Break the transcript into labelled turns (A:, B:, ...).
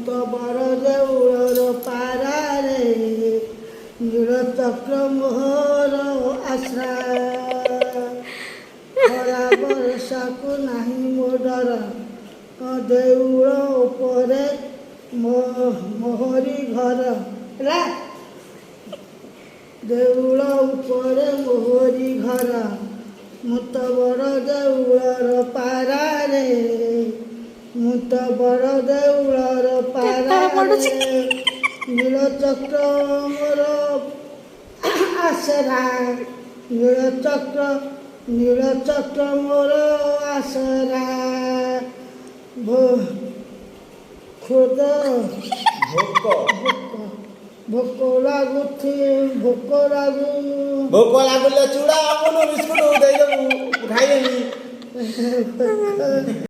A: ତ ବଡ଼ ଦେଉଳର ପାରାରେ ନୀଳଚକ୍ର ମୋହର ଆଶ୍ରା ଖରା ବର୍ଷାକୁ ନାହିଁ ମୋ ଡର ଦେଉଳ ଉପରେ ମୋହରି ଘର ହେଲା ଦେଉଳ ଉପରେ ମୋହରି ଘର ମୁଁ ତ ବଡ଼ ଦେଉଳର ପାରାରେ ମୁଁ ତ ବଡ଼ ଦେଉଳର ପାରାରେ ନୀଳଚକ୍ର ମୋର ଆସରା ନୀଳଚକ୍ର ମୋର ଆସରା ଖୋଦ ଭୋକ
B: ଲାଗୁଲେ ଚୁଡ଼ା ବିସ୍କୁଟ ଦେଇଦେବୁ ଖାଇଦେବି।